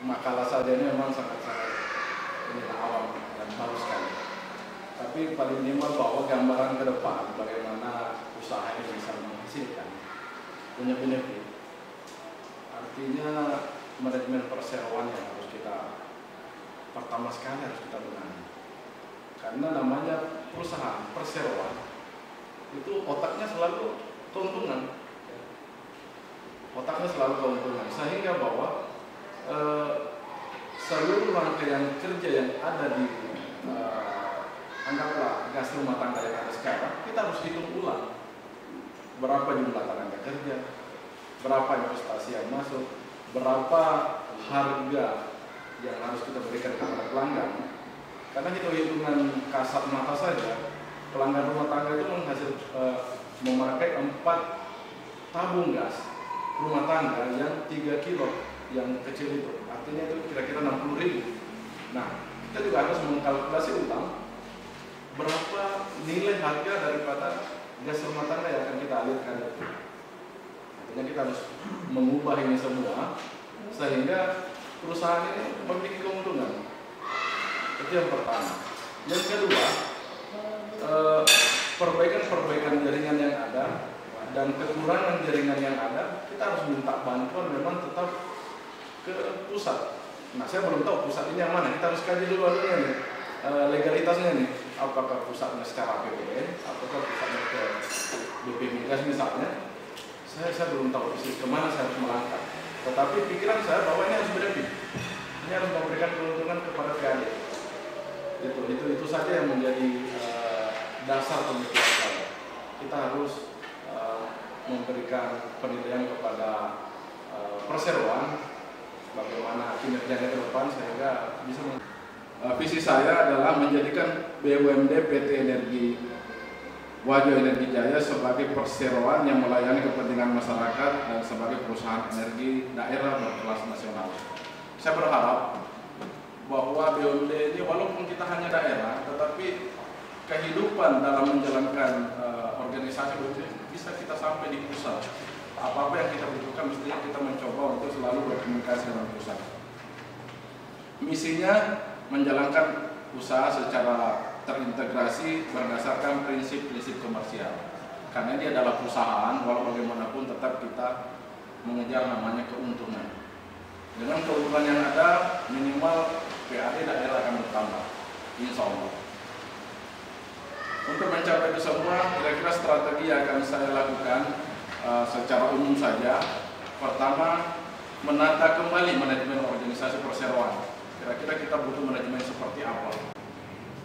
makalah saja ini memang sangat-sangat awam dan baru sekali. Tapi paling minimal bahwa gambaran ke depan bagaimana usaha ini bisa menghasilkan, punya benefit. Artinya manajemen perseroan yang harus kita pertama sekali harus kita benahi. Karena namanya perusahaan perseroan itu otaknya selalu keuntungan. Otaknya selalu keuntungan, sehingga bahwa seluruh rangkaian kerja yang ada di anggaplah gas rumah tangga yang ada sekarang, kita harus hitung ulang berapa jumlah tenaga kerja, berapa investasi yang masuk, berapa harga yang harus kita berikan kepada pelanggan. Karena hitungan kasat mata saja, pelanggan rumah tangga itu memakai 4 tabung gas rumah tangga yang 3 kilo yang kecil itu, artinya itu kira-kira 60.000. Nah, kita juga harus mengkalkulasi ulang berapa nilai harga daripada gas rumah tangga yang akan kita alirkan. Artinya kita harus mengubah ini semua sehingga perusahaan ini memiliki keuntungan. Itu yang pertama. Yang kedua, perbaikan jaringan yang ada dan kekurangan jaringan yang ada, kita harus minta bantuan memang tetap ke pusat. Nah, saya belum tahu pusat ini yang mana. Kita harus kaji dulu anunya nih, legalitasnya nih. Apakah pusatnya secara APBN, apakah pusatnya ke BP Migas misalnya. Saya belum tahu persis kemana saya harus melangkah. Tetapi pikiran saya bahwa ini harus benefit. Ini harus memberikan keuntungan kepada PAD. Itu saja yang menjadi dasar pemikiran saya. Kita harus memberikan penilaian kepada perseroan bagaimana kinerjanya ke depan sehingga bisa visi saya adalah menjadikan BUMD PT Energi Wajo Energi Jaya sebagai perseroan yang melayani kepentingan masyarakat dan sebagai perusahaan energi daerah berkelas nasional. Saya berharap bahwa BUMD ini walaupun kita hanya daerah, tetapi kehidupan dalam menjalankan organisasi BUMD bisa kita sampai di pusat. Apa-apa yang kita butuhkan mestinya kita mencoba untuk selalu berkomunikasi dengan pusat. Misinya menjalankan usaha secara terintegrasi berdasarkan prinsip-prinsip komersial. Karena dia adalah perusahaan, walau bagaimanapun tetap kita mengejar namanya keuntungan. Dengan keuntungan yang ada, minimal PAD daerah akan bertambah, insya Allah. Untuk mencapai itu semua, kira-kira strategi yang akan saya lakukan secara umum saja. Pertama, menata kembali manajemen organisasi perseroan. Kira-kira kita butuh manajemen seperti apa?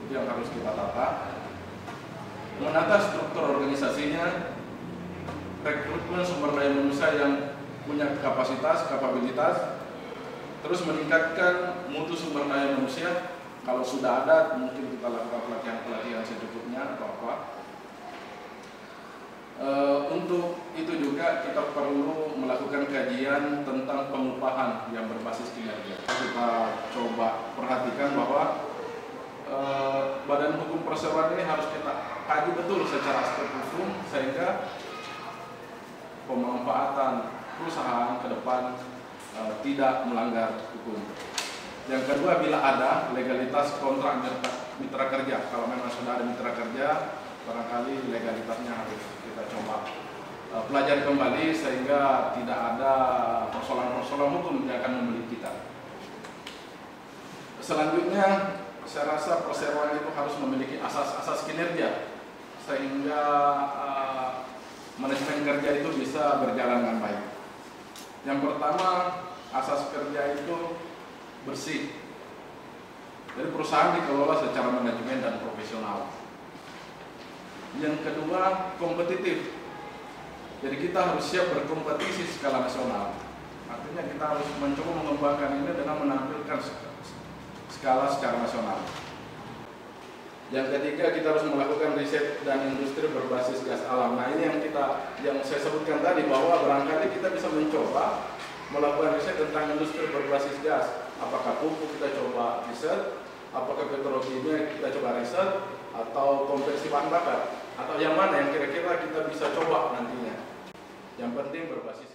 Itu yang harus kita tata. Menata struktur organisasinya, rekrutmen sumber daya manusia yang punya kapasitas, kapabilitas, terus meningkatkan mutu sumber daya manusia. Kalau sudah ada, mungkin kita lakukan pelatihan-pelatihan secukupnya atau apa. Untuk itu juga kita perlu melakukan kajian tentang pengupahan yang berbasis kinerja. Kita coba perhatikan bahwa Badan Hukum Perseroan ini harus kita kaji betul secara aspek hukum sehingga pemanfaatan perusahaan ke depan tidak melanggar hukum. Yang kedua, bila ada legalitas kontrak mitra kerja. Kalau memang sudah ada mitra kerja, barangkali legalitasnya harus kita coba pelajari kembali sehingga tidak ada persoalan-persoalan hukum yang akan membeli kita. Selanjutnya, saya rasa perseroan itu harus memiliki asas-asas kinerja sehingga manajemen kerja itu bisa berjalan dengan baik. Yang pertama, asas kerja itu bersih. Jadi perusahaan dikelola secara manajemen dan profesional. Yang kedua, kompetitif. Jadi kita harus siap berkompetisi skala nasional. Artinya kita harus mencoba mengembangkan ini dengan menampilkan skala secara nasional. Yang ketiga, kita harus melakukan riset dan industri berbasis gas alam. Nah, ini yang saya sebutkan tadi, bahwa barangkali kita bisa mencoba melakukan riset tentang industri berbasis gas. Apakah pupuk kita coba riset, apakah petrokimia kita coba riset, atau konversi bahan bakar, atau yang mana yang kira-kira kita bisa coba nantinya. Yang penting berbasis